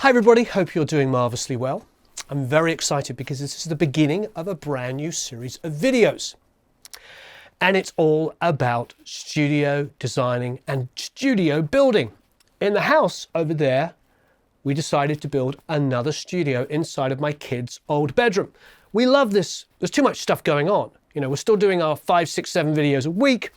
Hi everybody, hope you're doing marvelously well. I'm very excited because this is the beginning of a brand new series of videos. And it's all about studio designing and studio building. In the house over there, we decided to build another studio inside of my kids' old bedroom. We love this. There's too much stuff going on. You know, we're still doing our 5, 6, 7 videos a week.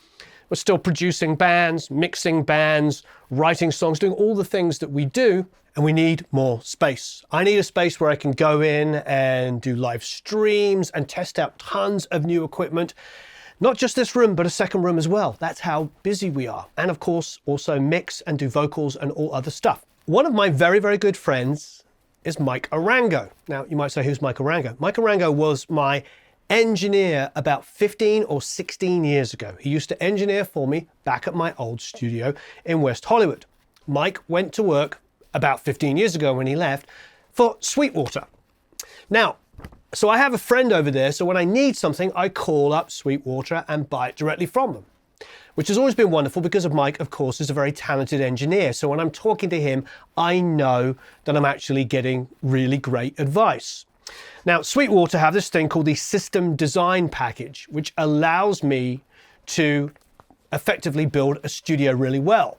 We're still producing bands, mixing bands, writing songs, doing all the things that we do, and we need more space. I need a space where I can go in and do live streams and test out tons of new equipment. Not just this room, but a second room as well. That's how busy we are. And of course, also mix and do vocals and all other stuff. One of my very, very good friends is Mike Arango. Now, you might say, who's Mike Arango? Mike Arango was my engineer about 15 or 16 years ago. He used to engineer for me back at my old studio in West Hollywood. Mike went to work about 15 years ago when he left for Sweetwater. Now, so I have a friend over there, so when I need something, I call up Sweetwater and buy it directly from them, which has always been wonderful because of Mike, of course, is a very talented engineer. So when I'm talking to him, I know that I'm actually getting really great advice. Now, Sweetwater have this thing called the System Design Package, which allows me to effectively build a studio really well.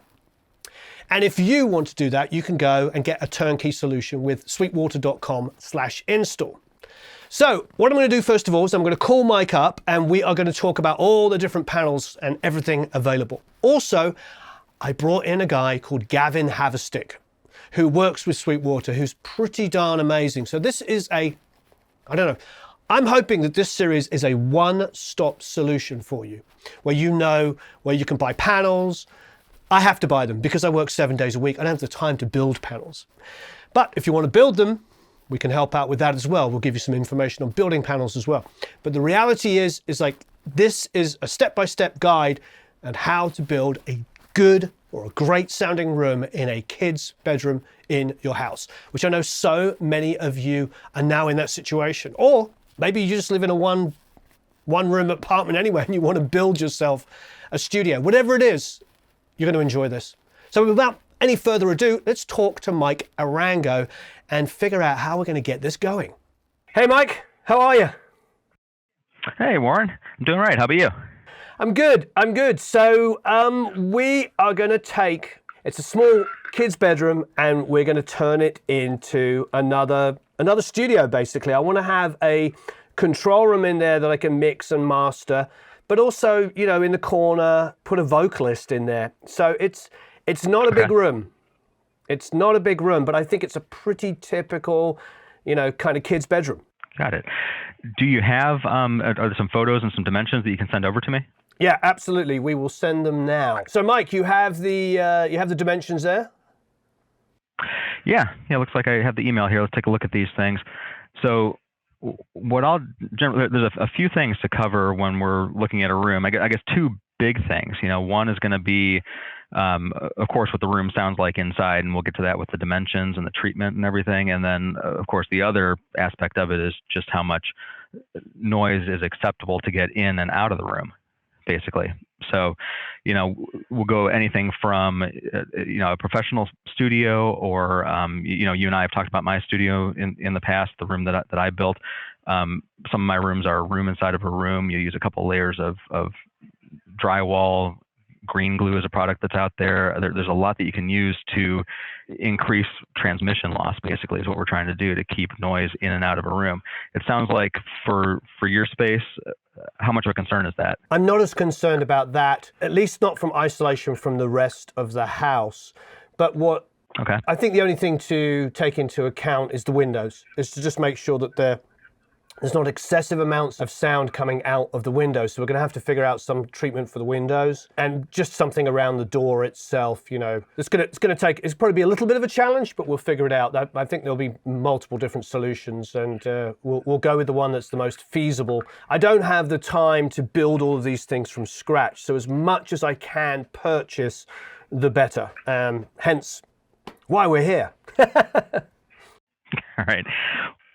And if you want to do that, you can go and get a turnkey solution with sweetwater.com/install. So what I'm going to do first of all is I'm going to call Mike up and we are going to talk about all the different panels and everything available. Also, I brought in a guy called Gavin Haverstick, who works with Sweetwater, who's pretty darn amazing. So this is I don't know, I'm hoping that this series is a one-stop solution for you, where you know where you can buy panels. I have to buy them because I work 7 days a week. I don't have the time to build panels. But if you want to build them, we can help out with that as well. We'll give you some information on building panels as well. But the reality is like, this is a step-by-step guide on how to build a good or a great sounding room in a kid's bedroom in your house, which I know so many of you are now in that situation. Or maybe you just live in a one room apartment anyway and you want to build yourself a studio. Whatever it is, you're going to enjoy this. So without any further ado, let's talk to Mike Arango and figure out how we're going to get this going. Hey Mike, how are you? Hey Warren, I'm doing right. How about you? I'm good. So we are going to take, it's a small kid's bedroom and we're going to turn it into another studio basically. I want to have a control room in there that I can mix and master, but also, you know, in the corner, put a vocalist in there. So it's not a big room. It's not a big room, but I think it's a pretty typical, you know, kind of kid's bedroom. Got it. Do you have, are there some photos and some dimensions that you can send over to me? Yeah, absolutely. We will send them now. So Mike, you have the dimensions there? Yeah, looks like I have the email here. Let's take a look at these things. So what there's a few things to cover when we're looking at a room. I guess two big things. You know, one is going to be, of course, what the room sounds like inside, and we'll get to that with the dimensions and the treatment and everything. And then, of course, the other aspect of it is just how much noise is acceptable to get in and out of the room, basically. So, you know, we'll go anything from, you know, a professional studio or, you know, you and I have talked about my studio in the past, the room that I built. Some of my rooms are a room inside of a room. You use a couple layers of drywall. Green glue is a product that's out there. There's a lot that you can use to increase transmission loss, basically, is what we're trying to do to keep noise in and out of a room. It sounds like for your space, how much of a concern is that? I'm not as concerned about that, at least not from isolation from the rest of the house. But what I think the only thing to take into account is the windows, is to just make sure that there's not excessive amounts of sound coming out of the windows. So we're going to have to figure out some treatment for the windows and just something around the door itself. You know, it's going to take, it's probably be a little bit of a challenge, but we'll figure it out. I think there'll be multiple different solutions, and we'll go with the one that's the most feasible. I don't have the time to build all of these things from scratch. So as much as I can purchase, the better. Hence why we're here. All right.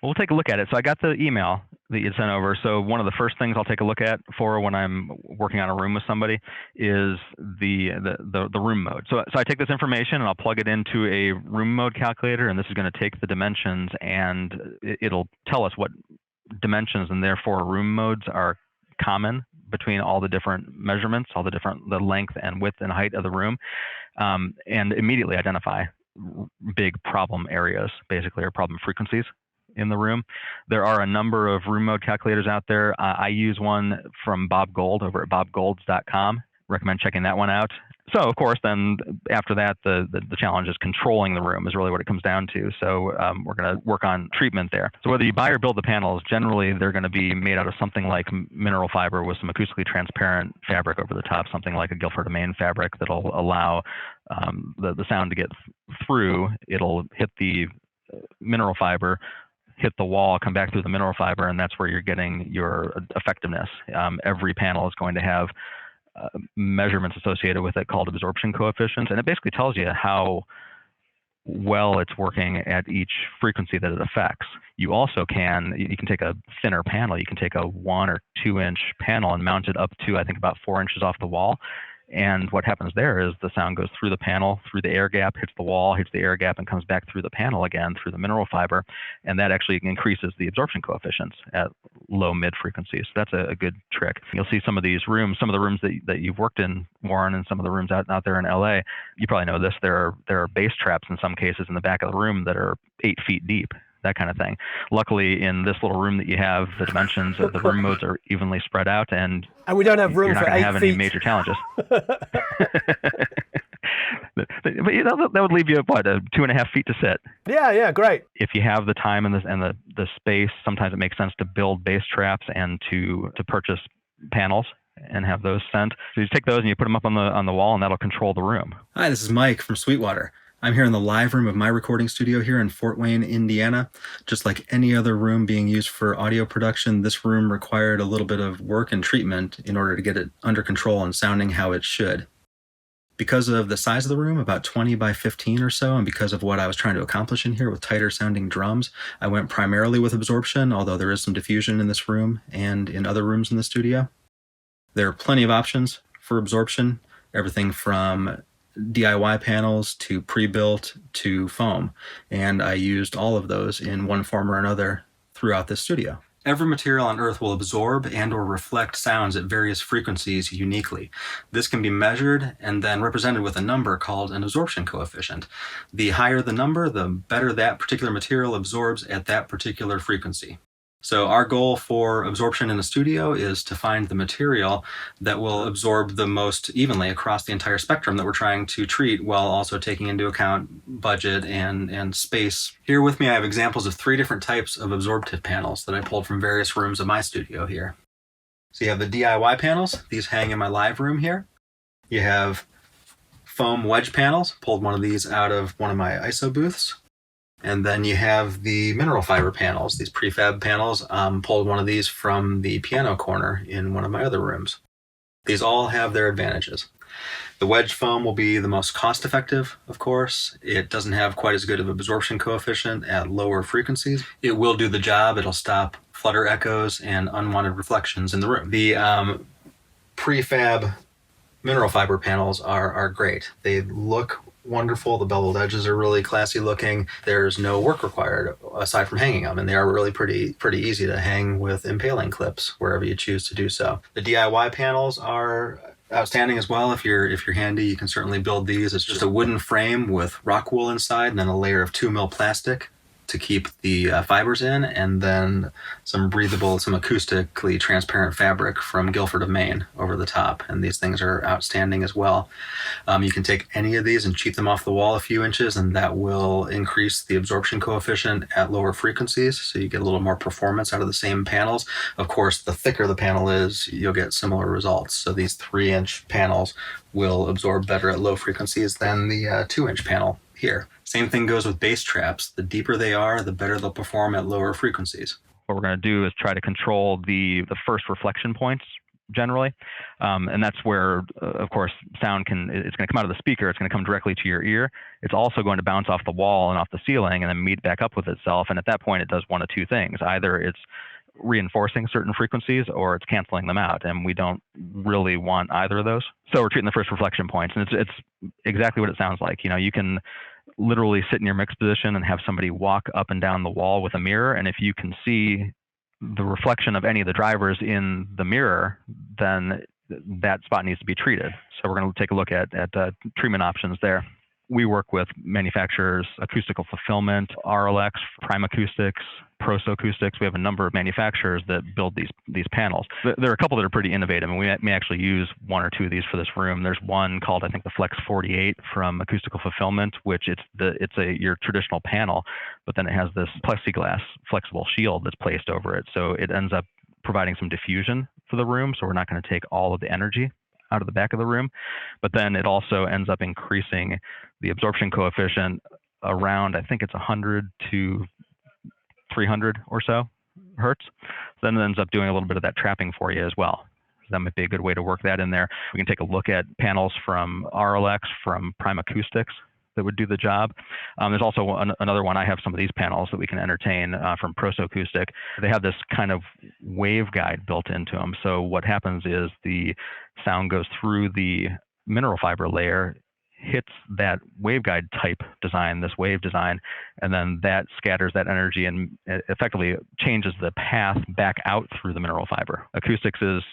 We'll take a look at it. So I got the email that you sent over. So one of the first things I'll take a look at for when I'm working on a room with somebody is the room mode. So I take this information and I'll plug it into a room mode calculator, and this is going to take the dimensions and it'll tell us what dimensions and therefore room modes are common between all the different measurements, the length and width and height of the room, and immediately identify big problem areas, basically, or problem frequencies in the room. There are a number of room mode calculators out there. I use one from Bob Gold over at bobgolds.com. Recommend checking that one out. So, of course, then after that, the challenge is controlling the room is really what it comes down to. So we're going to work on treatment there. So whether you buy or build the panels, generally they're going to be made out of something like mineral fiber with some acoustically transparent fabric over the top, something like a Guilford of Maine fabric that'll allow the sound to get through. It'll hit the mineral fiber, hit the wall, come back through the mineral fiber, and that's where you're getting your effectiveness. Every panel is going to have measurements associated with it called absorption coefficients, and it basically tells you how well it's working at each frequency that it affects. You also can take a thinner panel. You can take a 1 or 2 inch panel and mount it up to, I think, about 4 inches off the wall. And what happens there is the sound goes through the panel, through the air gap, hits the wall, hits the air gap, and comes back through the panel again, through the mineral fiber. And that actually increases the absorption coefficients at low mid frequencies. So that's a good trick. You'll see some of these rooms, some of the rooms that you've worked in, Warren, and some of the rooms out there in LA. You probably know this. There are bass traps in some cases in the back of the room that are 8 feet deep, that kind of thing. Luckily, in this little room that you have, the dimensions of the room modes are evenly spread out, and we don't have room you're not for going 8 to have feet. any major challenges. But that would leave you, what, 2.5 feet to sit. Yeah, great. If you have the time and the space, sometimes it makes sense to build bass traps and to purchase panels and have those sent. So you take those and you put them up on the wall, and that'll control the room. Hi, this is Mike from Sweetwater. I'm here in the live room of my recording studio here in Fort Wayne, Indiana. Just like any other room being used for audio production, this room required a little bit of work and treatment in order to get it under control and sounding how it should. Because of the size of the room, about 20 by 15 or so, and because of what I was trying to accomplish in here with tighter sounding drums, I went primarily with absorption, although there is some diffusion in this room and in other rooms in the studio. There are plenty of options for absorption, everything from DIY panels to pre-built to foam, and I used all of those in one form or another throughout this studio. Every material on Earth will absorb and or reflect sounds at various frequencies uniquely. This can be measured and then represented with a number called an absorption coefficient. The higher the number, the better that particular material absorbs at that particular frequency. So our goal for absorption in a studio is to find the material that will absorb the most evenly across the entire spectrum that we're trying to treat, while also taking into account budget and space. Here with me I have examples of 3 different types of absorptive panels that I pulled from various rooms of my studio here. So you have the DIY panels. These hang in my live room here. You have foam wedge panels. Pulled one of these out of one of my ISO booths. And then you have the mineral fiber panels, these prefab panels. Pulled one of these from the piano corner in one of my other rooms. These all have their advantages. The wedge foam will be the most cost-effective, of course. It doesn't have quite as good of absorption coefficient at lower frequencies. It will do the job. It'll stop flutter echoes and unwanted reflections in the room. The prefab mineral fiber panels are great. They look wonderful. The beveled edges are really classy looking. There's no work required aside from hanging them, and they are really pretty easy to hang with impaling clips wherever you choose to do so. The DIY panels are outstanding as well. If you're handy, you can certainly build these. It's just a wooden frame with rock wool inside, and then a layer of 2mm plastic to keep the fibers in, and then some acoustically transparent fabric from Guilford of Maine over the top. And these things are outstanding as well. You can take any of these and cheat them off the wall a few inches, and that will increase the absorption coefficient at lower frequencies, so you get a little more performance out of the same panels. Of course, the thicker the panel is, you'll get similar results. So these 3-inch panels will absorb better at low frequencies than the 2-inch panel here. Same thing goes with bass traps. The deeper they are, the better they'll perform at lower frequencies. What we're going to do is try to control the first reflection points generally. And that's where, of course, sound it's going to come out of the speaker. It's going to come directly to your ear. It's also going to bounce off the wall and off the ceiling and then meet back up with itself. And at that point, it does one of two things. Either it's reinforcing certain frequencies or it's canceling them out. And we don't really want either of those. So we're treating the first reflection points. And it's exactly what it sounds like. You can literally sit in your mix position and have somebody walk up and down the wall with a mirror. And if you can see the reflection of any of the drivers in the mirror, then that spot needs to be treated. So we're going to take a look at treatment options there. We work with manufacturers, Acoustical Fulfillment, RLX, Prime Acoustics, Proso Acoustics. We have a number of manufacturers that build these panels. There are a couple that are pretty innovative, and we may actually use one or two of these for this room. There's one called, I think, the Flex 48 from Acoustical Fulfillment, which it's your traditional panel, but then it has this plexiglass flexible shield that's placed over it. So it ends up providing some diffusion for the room. So we're not going to take all of the energy out of the back of the room, but then it also ends up increasing the absorption coefficient around, I think it's 100 to 300 or so hertz. Then it ends up doing a little bit of that trapping for you as well. So that might be a good way to work that in there. We can take a look at panels from RLX, from Prime Acoustics that would do the job. There's also another one. I have some of these panels that we can entertain from Proso Acoustic. They have this kind of waveguide built into them. So what happens is the sound goes through the mineral fiber layer, hits that waveguide type design, this wave design, and then that scatters that energy and effectively changes the path back out through the mineral fiber. Acoustics is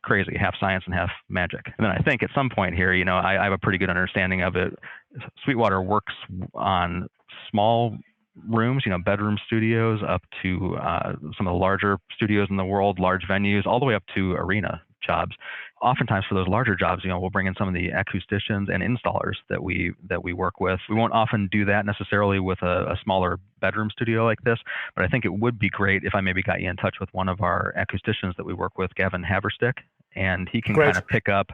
crazy, half science and half magic. And then I think at some point here, I have a pretty good understanding of it. Sweetwater works on small rooms, bedroom studios, up to some of the larger studios in the world, large venues, all the way up to arena jobs. Oftentimes for those larger jobs, we'll bring in some of the acousticians and installers that we work with. We won't often do that necessarily with a smaller bedroom studio like this, but I think it would be great if I maybe got you in touch with one of our acousticians that we work with, Gavin Haverstick, and he can kind of pick up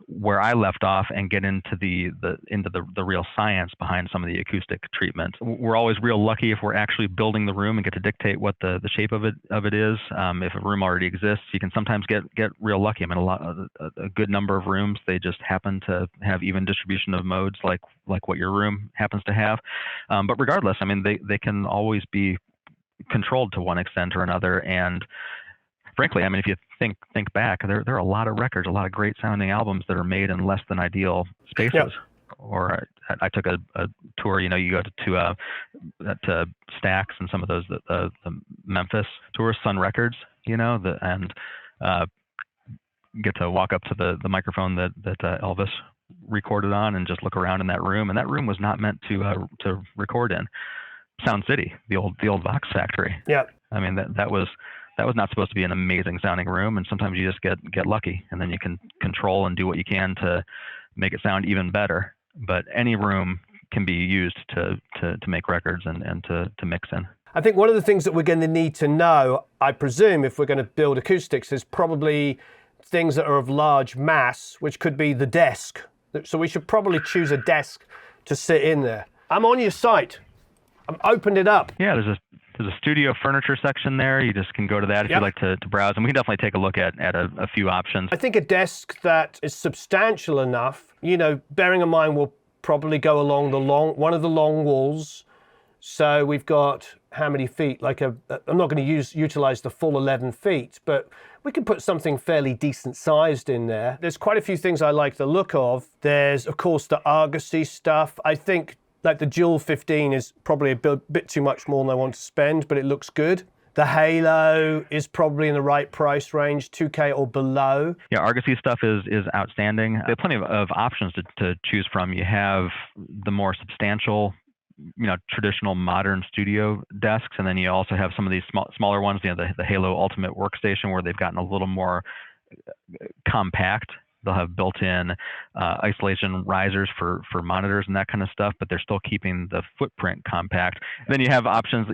where I left off and get into the real science behind some of the acoustic treatment. We're always real lucky if we're actually building the room and get to dictate what the shape of it is. If a room already exists, you can sometimes get real lucky. I mean, a good number of rooms, they just happen to have even distribution of modes like what your room happens to have. But regardless, I mean, they can always be controlled to one extent or another. And frankly, I mean, if you think back, there are a lot of records, a lot of great sounding albums that are made in less than ideal spaces. Yep. Or I took a tour. You go to Stax and some of those the Memphis tours, Sun Records. And get to walk up to the microphone that Elvis recorded on and just look around in that room. And that room was not meant to record in. Sound City, the old Vox factory. Yeah. I mean that was not supposed to be an amazing sounding room, and sometimes you just get lucky, and then you can control and do what you can to make it sound even better. But any room can be used to make records and to mix in. I think one of the things that we're going to need to know, I presume, if we're going to build acoustics, is probably things that are of large mass, which could be the desk. So we should probably choose a desk to sit in there. I'm on your site. I've opened it up. Yeah, there's a studio furniture section there. You just can go to that if you'd like to browse. And we can definitely take a look at a few options. I think a desk that is substantial enough, bearing in mind we'll probably go along one of the long walls. So we've got how many feet? I'm not going to utilize the full 11 feet, but we can put something fairly decent sized in there. There's quite a few things I like the look of. There's, of course, the Argosy stuff. I think like the Dual 15 is probably a bit too much more than I want to spend, but it looks good. The Halo is probably in the right price range, 2K or below. Yeah, Argosy stuff is outstanding. There are plenty of options to choose from. You have the more substantial, traditional modern studio desks, and then you also have some of these smaller ones, the Halo Ultimate Workstation, where they've gotten a little more compact. They'll have built-in isolation risers for monitors and that kind of stuff, but they're still keeping the footprint compact. Then you have options.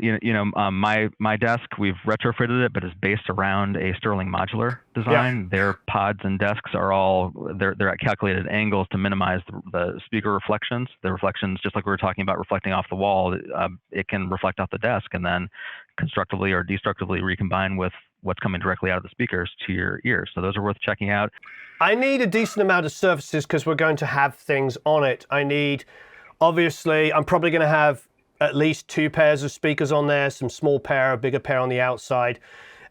My desk, we've retrofitted it, but it's based around a Sterling modular design. Yeah. Their pods and desks are all they're at calculated angles to minimize the speaker reflections. The reflections, just like we were talking about, reflecting off the wall, it can reflect off the desk and then constructively or destructively recombine with what's coming directly out of the speakers to your ears. So those are worth checking out. I need a decent amount of surfaces because we're going to have things on it. Obviously, I'm probably going to have at least 2 pairs of speakers on there, some small pair, a bigger pair on the outside.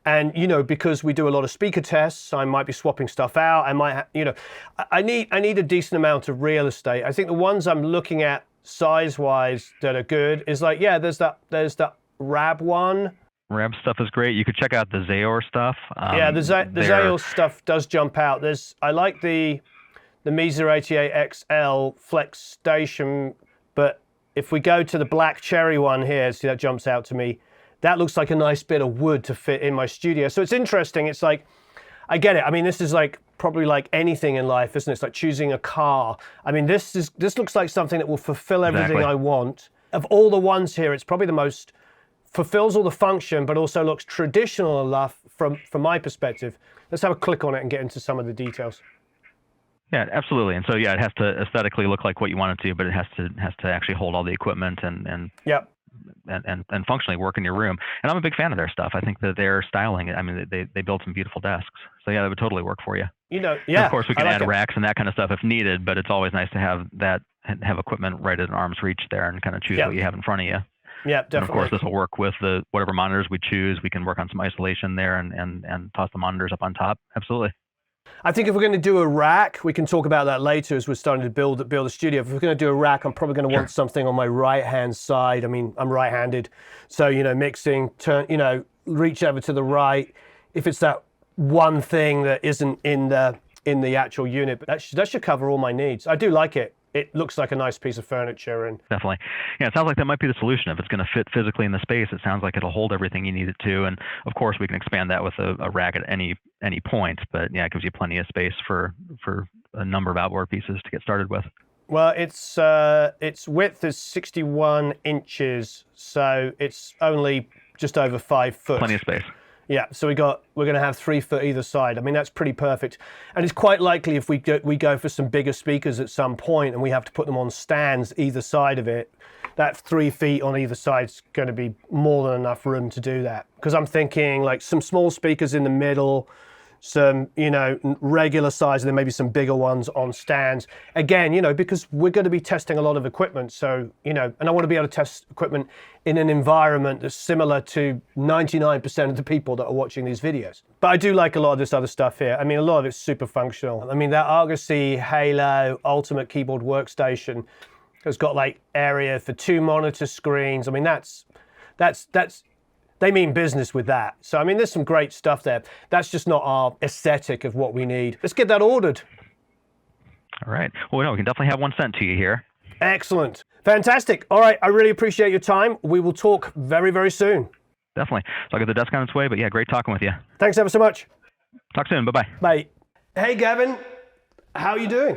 And, because we do a lot of speaker tests, I might be swapping stuff out. I need a decent amount of real estate. I think the ones I'm looking at size-wise that are good is like, there's that RAB one. RAB stuff is great. You could check out the Zayor stuff. The Zayor stuff does jump out. I like the Mesa 88 XL Flex Station, but if we go to the black cherry one here, see that jumps out to me. That looks like a nice bit of wood to fit in my studio. So it's interesting. It's like, I get it. I mean, this is like probably like anything in life, isn't it? It's like choosing a car. I mean, this looks like something that will fulfill everything I want. Of all the ones here, it's probably the most fulfills all the function, but also looks traditional enough from my perspective. Let's have a click on it and get into some of the details. Yeah, absolutely. And so, it has to aesthetically look like what you want it to, but it has to actually hold all the equipment and functionally work in your room. And I'm a big fan of their stuff. I think that their styling, I mean, they build some beautiful desks. So that would totally work for you. And of course, we can add racks and that kind of stuff if needed, but it's always nice to have equipment right at arm's reach there and kind of choose what you have in front of you. Yeah, definitely. And of course, this will work with whatever monitors we choose. We can work on some isolation there and toss the monitors up on top. Absolutely. I think if we're going to do a rack, we can talk about that later as we're starting to build a studio. If we're going to do a rack, I'm probably going to want something on my right-hand side. I mean, I'm right-handed. So, mixing, reach over to the right. If it's that one thing that isn't in the actual unit, but that should cover all my needs. I do like it. It looks like a nice piece of furniture. And definitely. Yeah, it sounds like that might be the solution. If it's going to fit physically in the space, it sounds like it'll hold everything you need it to. And of course, we can expand that with a rack at any point. But it gives you plenty of space for a number of outboard pieces to get started with. Well, its width is 61 inches, so it's only just over 5 foot. Plenty of space. Yeah, so we're going to have 3 foot either side. I mean, that's pretty perfect. And it's quite likely if we go for some bigger speakers at some point and we have to put them on stands either side of it, that 3 feet on either side is going to be more than enough room to do that. Because I'm thinking like some small speakers in the middle, some, regular size, and then maybe some bigger ones on stands. Again, because we're going to be testing a lot of equipment. So, and I want to be able to test equipment in an environment that's similar to 99% of the people that are watching these videos. But I do like a lot of this other stuff here. I mean, a lot of it's super functional. I mean, that Argosy Halo Ultimate Keyboard Workstation has got like area for 2 monitor screens. I mean, that's they mean business with that. So, I mean, there's some great stuff there. That's just not our aesthetic of what we need. Let's get that ordered. All right. Well, we can definitely have one sent to you here. Excellent. Fantastic. All right. I really appreciate your time. We will talk very, very soon. Definitely. So I'll get the desk on its way, but great talking with you. Thanks ever so much. Talk soon. Bye-bye. Bye. Hey, Gavin. How are you doing?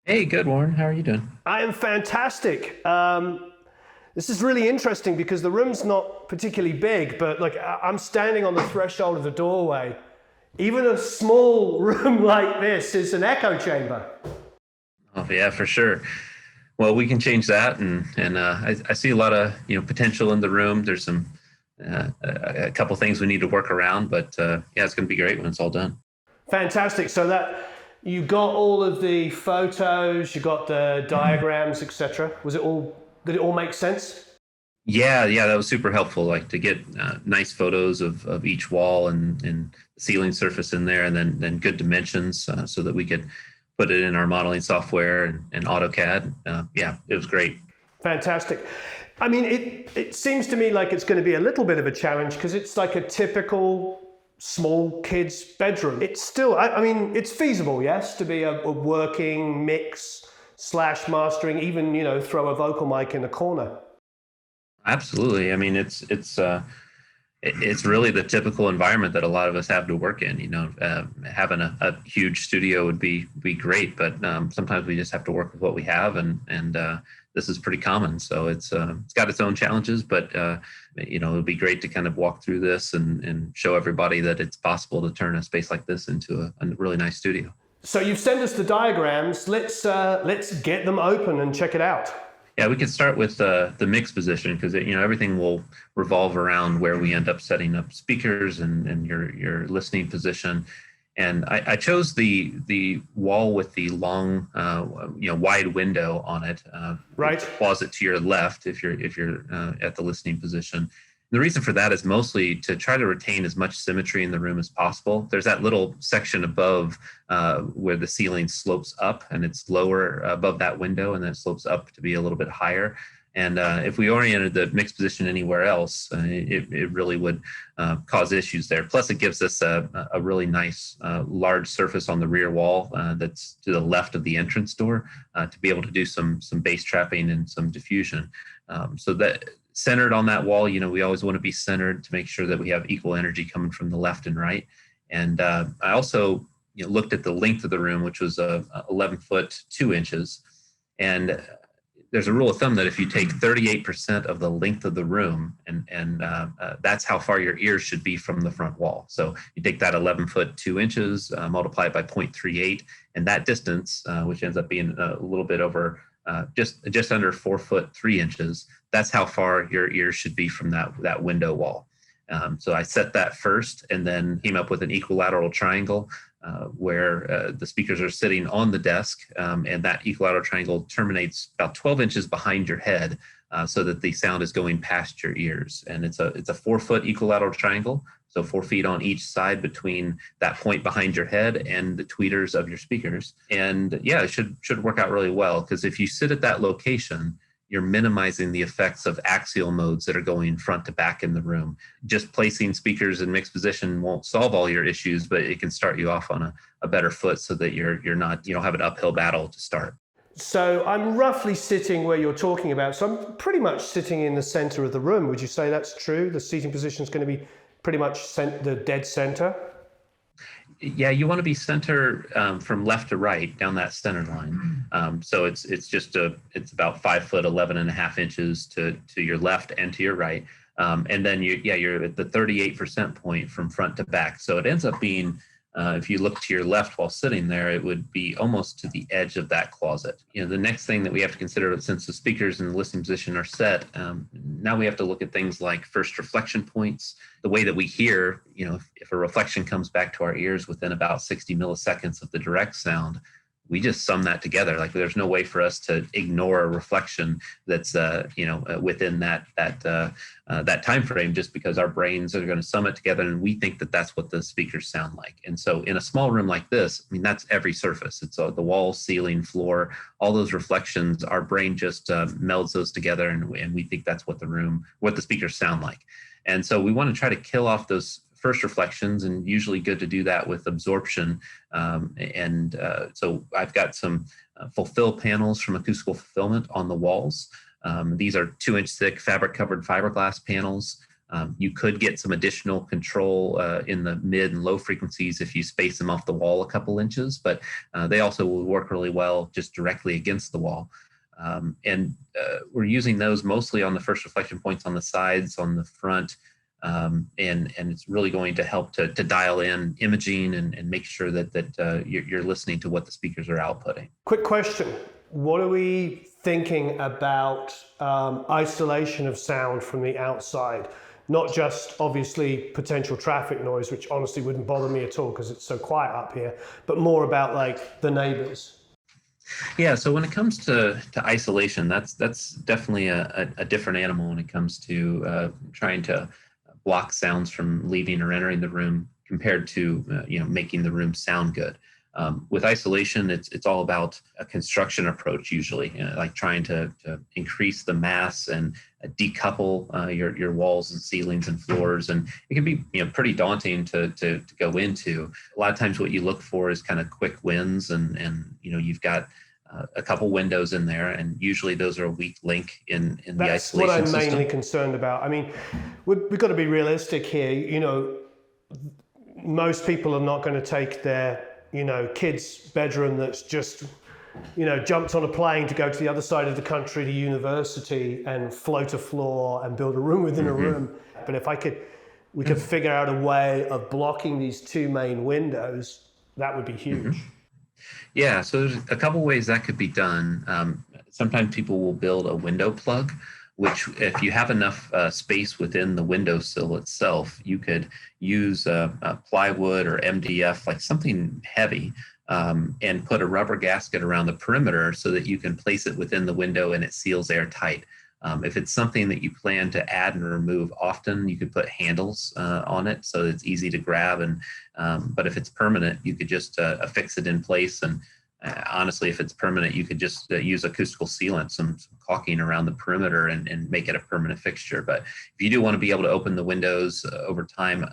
Hey, good, Warren. How are you doing? I am fantastic. This is really interesting because the room's not particularly big, but like I'm standing on the threshold of the doorway. Even a small room like this is an echo chamber. Oh yeah, for sure. Well, we can change that, and I see a lot of potential in the room. There's some a couple things we need to work around, but it's going to be great when it's all done. Fantastic. So that you got all of the photos, you got the diagrams, etc. Did it all make sense? Yeah, that was super helpful. Like to get nice photos of each wall and ceiling surface in there, and then good dimensions so that we could put it in our modeling software and AutoCAD. It was great. Fantastic. I mean, it seems to me like it's going to be a little bit of a challenge because it's like a typical small kid's bedroom. It's still, I mean, it's feasible, yes, to be a working mix / mastering, even, throw a vocal mic in the corner. Absolutely. I mean, it's really the typical environment that a lot of us have to work in. Having a huge studio would be great, but sometimes we just have to work with what we have, and this is pretty common. So it's got its own challenges, but it would be great to kind of walk through this and show everybody that it's possible to turn a space like this into a really nice studio. So you've sent us the diagrams. Let's get them open and check it out. Yeah, we could start with the mix position because everything will revolve around where we end up setting up speakers and your listening position. And I chose the wall with the long, wide window on it. Right. Closet to your left if you're at the listening position. The reason for that is mostly to try to retain as much symmetry in the room as possible. There's that little section above where the ceiling slopes up and it's lower above that window, and then it slopes up to be a little bit higher. And if we oriented the mix position anywhere else, it really would cause issues there. Plus, it gives us a really nice large surface on the rear wall that's to the left of the entrance door to be able to do some bass trapping and some diffusion. So that centered on that wall, we always want to be centered to make sure that we have equal energy coming from the left and right. And I also looked at the length of the room, which was 11 foot 2 inches. And there's a rule of thumb that if you take 38% of the length of the room, and that's how far your ears should be from the front wall. So you take that 11 foot 2 inches, multiply it by 0.38, and that distance, which ends up being a little bit over just under 4 foot 3 inches, that's how far your ears should be from that window wall. So I set that first and then came up with an equilateral triangle where the speakers are sitting on the desk, and that equilateral triangle terminates about 12 inches behind your head so that the sound is going past your ears. And it's a 4 foot equilateral triangle, so 4 feet on each side between that point behind your head and the tweeters of your speakers. And yeah, it should work out really well, because if you sit at that location, you're minimizing the effects of axial modes that are going front to back in the room. Just placing speakers in mixed position won't solve all your issues, but it can start you off on a better foot so that you don't have an uphill battle to start. So I'm roughly sitting where you're talking about. So I'm pretty much sitting in the center of the room. Would you say that's true? The seating position is going to be pretty much the dead center? Yeah, you want to be center from left to right down that center line. So it's about 5 foot 11 and a half inches to your left and to your right. And then you're at the 38% point from front to back. So it ends up being, if you look to your left while sitting there, it would be almost to the edge of that closet. The next thing that we have to consider, since the speakers in the listening position are set, now we have to look at things like first reflection points, the way that we hear. If a reflection comes back to our ears within about 60 milliseconds of the direct sound, we just sum that together. Like, there's no way for us to ignore a reflection that's within that time frame, just because our brains are going to sum it together and we think that that's what the speakers sound like. And so in a small room like this, that's every surface. It's the wall, ceiling, floor, all those reflections. Our brain just melds those together, and we think that's what the speakers sound like. And so we want to try to kill off those first reflections, and usually good to do that with absorption. So I've got some fulfill panels from Acoustical Fulfillment on the walls. These are 2-inch thick fabric covered fiberglass panels. You could get some additional control in the mid and low frequencies if you space them off the wall a couple inches, but they also will work really well just directly against the wall. We're using those mostly on the first reflection points on the sides, on the front, and it's really going to help to dial in imaging and make sure that you're listening to what the speakers are outputting. Quick question. What are we thinking about isolation of sound from the outside? Not just obviously potential traffic noise, which honestly wouldn't bother me at all because it's so quiet up here, but more about like the neighbors. Yeah, so when it comes to isolation, that's definitely a different animal when it comes to trying to block sounds from leaving or entering the room compared to making the room sound good. With isolation, it's all about a construction approach usually, like trying to increase the mass and decouple your walls and ceilings and floors, and it can be pretty daunting to go into. A lot of times, what you look for is kind of quick wins, and you've got a couple windows in there, and usually those are a weak link in the isolation system. That's what I'm mainly concerned about. I mean, we've got to be realistic here. Most people are not going to take their kid's bedroom that's just jumped on a plane to go to the other side of the country to university and float a floor and build a room within a room. But if we could figure out a way of blocking these two main windows, that would be huge. Yeah, so there's a couple ways that could be done. sometimes people will build a window plug, which if you have enough space within the windowsill itself, you could use plywood or MDF, like something heavy, and put a rubber gasket around the perimeter so that you can place it within the window and it seals airtight. If it's something that you plan to add and remove often, you could put handles on it so it's easy to grab. But if it's permanent, you could just affix it in place. And honestly, if it's permanent, you could just use acoustical sealant, some caulking around the perimeter and make it a permanent fixture. But if you do want to be able to open the windows over time,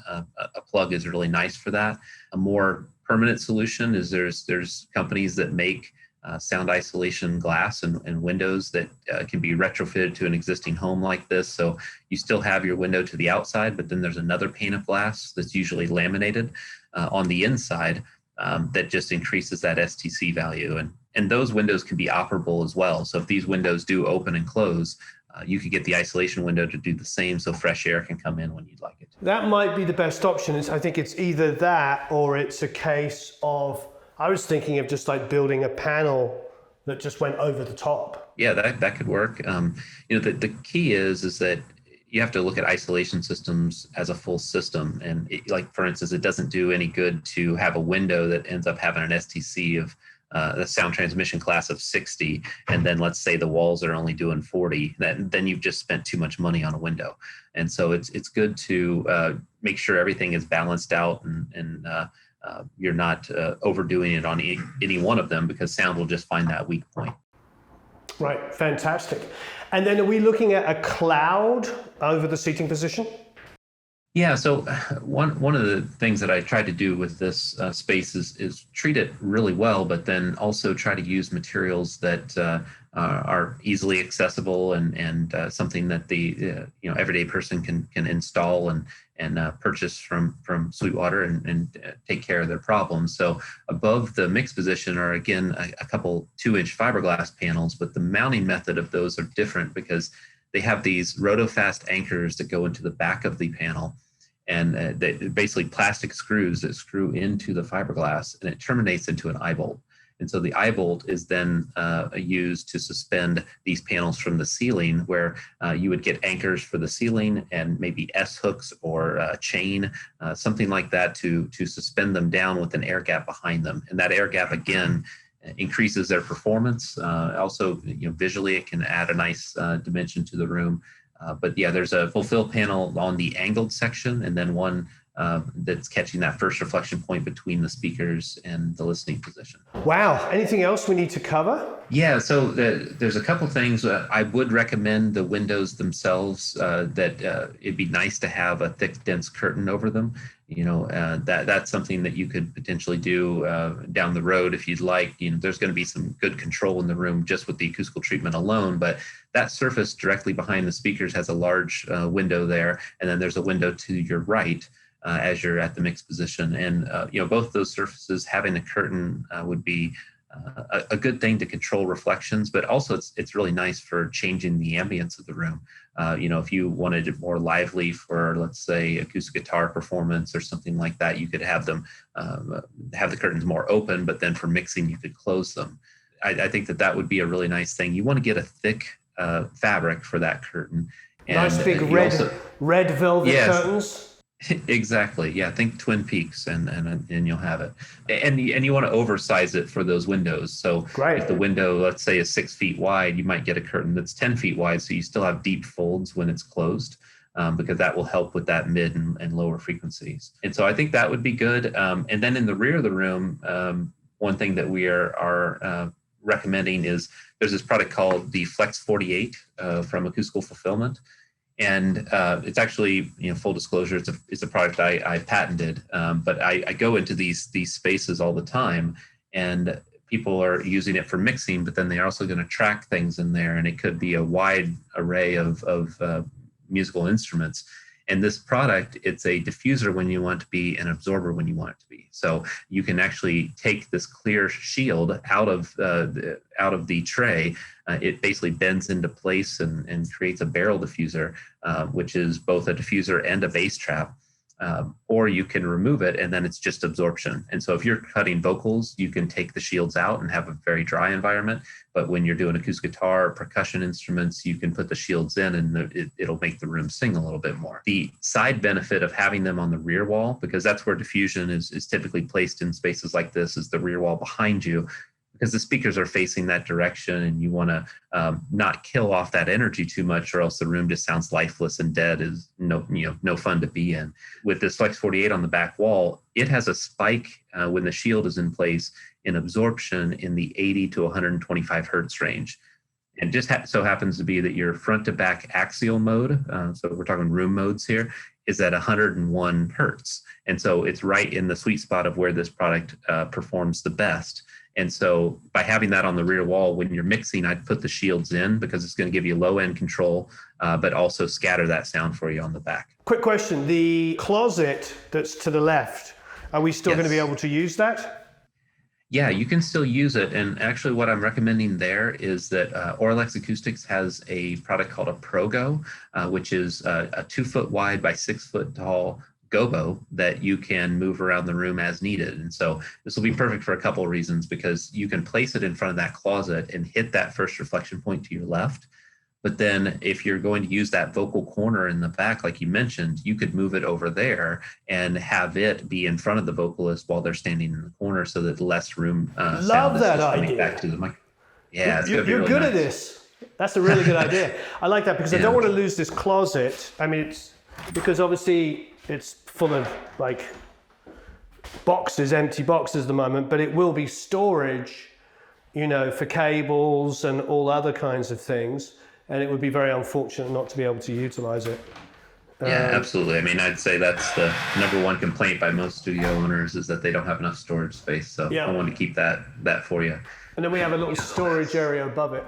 a plug is really nice for that. A more permanent solution is there's companies that make sound isolation glass and windows that can be retrofitted to an existing home like this. So you still have your window to the outside, but then there's another pane of glass that's usually laminated on the inside that just increases that STC value. And those windows can be operable as well. So if these windows do open and close, you could get the isolation window to do the same so fresh air can come in when you'd like it. That might be the best option. I think it's either that or it's a case of, I was thinking of just like building a panel that just went over the top. Yeah, that could work. The key is that you have to look at isolation systems as a full system. And like, for instance, it doesn't do any good to have a window that ends up having an STC of the sound transmission class of 60, and then let's say the walls are only doing 40, then you've just spent too much money on a window. And so it's good to make sure everything is balanced out and you're not overdoing it on any one of them, because sound will just find that weak point. Right, fantastic. And then are we looking at a cloud over the seating position? Yeah, so one of the things that I tried to do with this space is treat it really well, but then also try to use materials that are easily accessible and something that the everyday person can install and purchase from Sweetwater and take care of their problems. So above the mix position are again a couple 2-inch fiberglass panels, but the mounting method of those are different because they have these rotofast anchors that go into the back of the panel. And they're basically plastic screws that screw into the fiberglass, and it terminates into an eye bolt. And so the eye bolt is then used to suspend these panels from the ceiling, where you would get anchors for the ceiling and maybe S-hooks or a chain, something like that to suspend them down with an air gap behind them. And that air gap, again, increases their performance. Also, visually, it can add a nice dimension to the room. But yeah, there's a fulfill panel on the angled section, and then one that's catching that first reflection point between the speakers and the listening position. Wow. Anything else we need to cover? Yeah, so there's a couple things. I would recommend the windows themselves, that it'd be nice to have a thick, dense curtain over them. That's something that you could potentially do down the road if you'd like. There's going to be some good control in the room just with the acoustical treatment alone, but that surface directly behind the speakers has a large window there, and then there's a window to your right as you're at the mix position. And both those surfaces, having a curtain would be a good thing to control reflections, but also it's really nice for changing the ambience of the room. If you wanted it more lively for, let's say, acoustic guitar performance or something like that, you could have them have the curtains more open, but then for mixing, you could close them. I think that would be a really nice thing. You want to get a thick fabric for that curtain. And nice big red velvet curtains. Exactly. Yeah. Think Twin Peaks, and you'll have it. And you want to oversize it for those windows. So Great. If the window, let's say, is 6 feet wide, you might get a curtain that's 10 feet wide, so you still have deep folds when it's closed, because that will help with that mid and lower frequencies. And so I think that would be good. And then in the rear of the room, one thing that we are recommending is there's this product called the Flex 48 from Acoustical Fulfillment. And it's actually, full disclosure, it's a product I patented, but I go into these spaces all the time, and people are using it for mixing, but then they're also going to track things in there, and it could be a wide array of musical instruments. And this product, it's a diffuser when you want it to be, an absorber when you want it to be. So you can actually take this clear shield out of the tray. It basically bends into place and creates a barrel diffuser, which is both a diffuser and a bass trap. or you can remove it and then it's just absorption. And so if you're cutting vocals, you can take the shields out and have a very dry environment. But when you're doing acoustic guitar or percussion instruments, you can put the shields in and it'll make the room sing a little bit more. The side benefit of having them on the rear wall, because that's where diffusion is typically placed in spaces like this, is the rear wall behind you, because the speakers are facing that direction and you want to not kill off that energy too much, or else the room just sounds lifeless and dead, is no fun to be in. With this Flex 48 on the back wall, it has a spike when the shield is in place in absorption in the 80 to 125 hertz range. And just so happens to be that your front to back axial mode, so we're talking room modes here, is at 101 hertz. And so it's right in the sweet spot of where this product performs the best. And so by having that on the rear wall, when you're mixing, I'd put the shields in because it's going to give you low end control, but also scatter that sound for you on the back. Quick question, the closet that's to the left, are we still going to be able to use that? Yeah, you can still use it. And actually what I'm recommending there is that Auralex Acoustics has a product called a Progo, which is a 2 foot wide by 6 foot tall gobo that you can move around the room as needed. And so this will be perfect for a couple of reasons, because you can place it in front of that closet and hit that first reflection point to your left. But then if you're going to use that vocal corner in the back, like you mentioned, you could move it over there and have it be in front of the vocalist while they're standing in the corner, so that less room Love that idea. Back to the mic. Yeah, you're really good nice. At this. That's a really good idea. I like that, because I don't want to lose this closet. I mean, it's because obviously it's full of like boxes, empty boxes at the moment, but it will be storage, for cables and all other kinds of things. And it would be very unfortunate not to be able to utilize it. Yeah, absolutely. I mean, I'd say that's the number one complaint by most studio owners, is that they don't have enough storage space. So I want to keep that for you. And then we have a little storage area above it.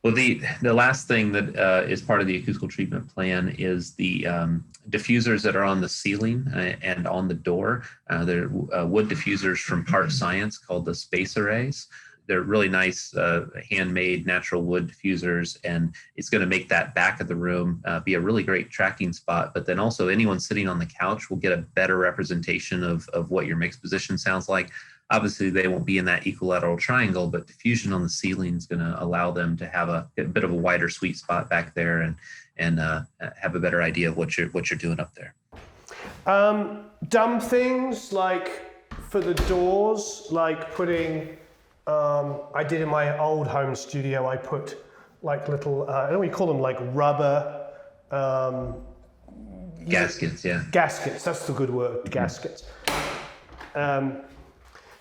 Well, the last thing that is part of the acoustical treatment plan is the diffusers that are on the ceiling and on the door. They're wood diffusers from Part Science called the Space Arrays. They're really nice, handmade natural wood diffusers, and it's going to make that back of the room be a really great tracking spot. But then also anyone sitting on the couch will get a better representation of what your mix position sounds like. Obviously, they won't be in that equilateral triangle, but diffusion on the ceiling is going to allow them to have a bit of a wider sweet spot back there and have a better idea of what you're doing up there. Dumb things like for the doors, like putting. I did in my old home studio. I put like little. I don't know what you call them, like rubber. Gaskets, yeah. Gaskets. That's the good word. Gaskets.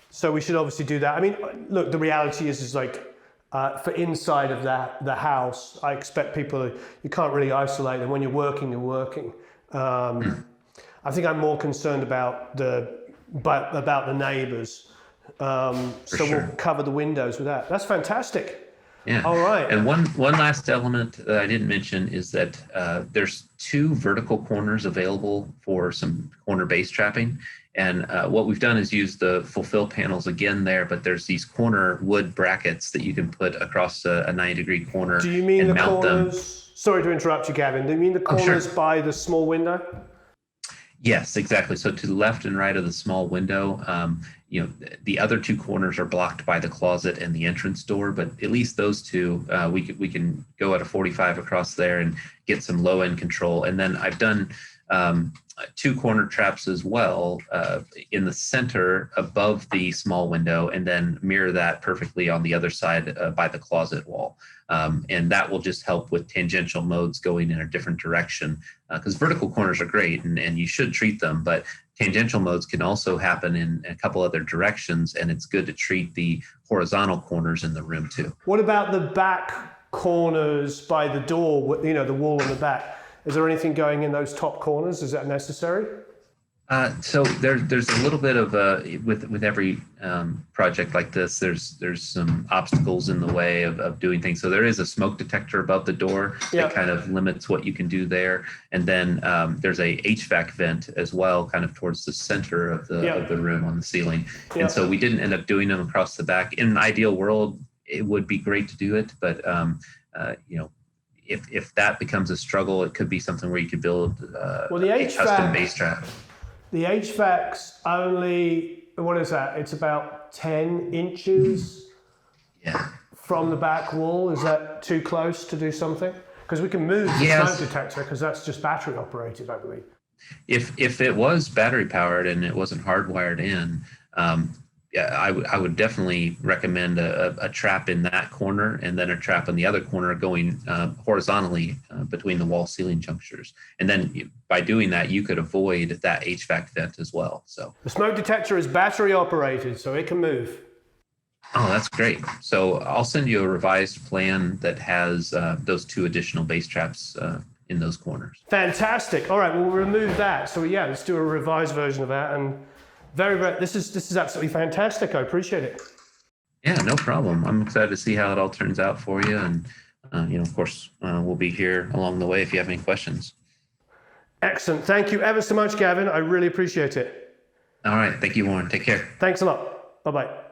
So we should obviously do that. I mean, look, the reality is like for inside of the house, I expect people, you can't really isolate them. When you're working, you're working. I think I'm more concerned about the neighbors. We'll cover the windows with that. That's fantastic. Yeah. All right. And one last element that I didn't mention is that there's 2 vertical corners available for some corner bass trapping. And what we've done is use the fulfill panels again there, but there's these corner wood brackets that you can put across a 90-degree corner. Do you mean the corners? Them. Sorry to interrupt you, Gavin. Do you mean the corners by the small window? Yes, exactly. So to the left and right of the small window, the other 2 corners are blocked by the closet and the entrance door, but at least those 2, we can go at a 45 across there and get some low end control. And then I've done 2 corner traps as well in the center above the small window, and then mirror that perfectly on the other side by the closet wall. And that will just help with tangential modes going in a different direction, because vertical corners are great and you should treat them, but tangential modes can also happen in a couple other directions, and it's good to treat the horizontal corners in the room too. What about the back corners by the door, the wall on the back? Is there anything going in those top corners? Is that necessary? So there's a little bit of with every project like this, there's some obstacles in the way of doing things. So there is a smoke detector above the door that kind of limits what you can do there. And then there's a HVAC vent as well, kind of towards the center of the room on the ceiling. And so we didn't end up doing them across the back. In an ideal world, it would be great to do it, but if that becomes a struggle, it could be something where you could build a custom bass trap. The HVAC's only, what is that? It's about 10 inches Yeah. from the back wall. Is that too close to do something? Because we can move the Yes. smoke detector because that's just battery operated, I believe. If it was battery powered and it wasn't hardwired in, yeah, I would definitely recommend a trap in that corner and then a trap in the other corner going horizontally between the wall ceiling junctures. And then by doing that, you could avoid that HVAC vent as well. So The smoke detector is battery operated, so it can move. oh, that's great. So I'll send you a revised plan that has those 2 additional base traps in those corners. Fantastic. All right, we'll remove that. So yeah, let's do a revised version of that. And this is absolutely fantastic. I appreciate it. Yeah, no problem. I'm excited to see how it all turns out for you. And, of course, we'll be here along the way if you have any questions. Excellent. Thank you ever so much, Gavin. I really appreciate it. All right. Thank you, Warren. Take care. Thanks a lot. Bye-bye.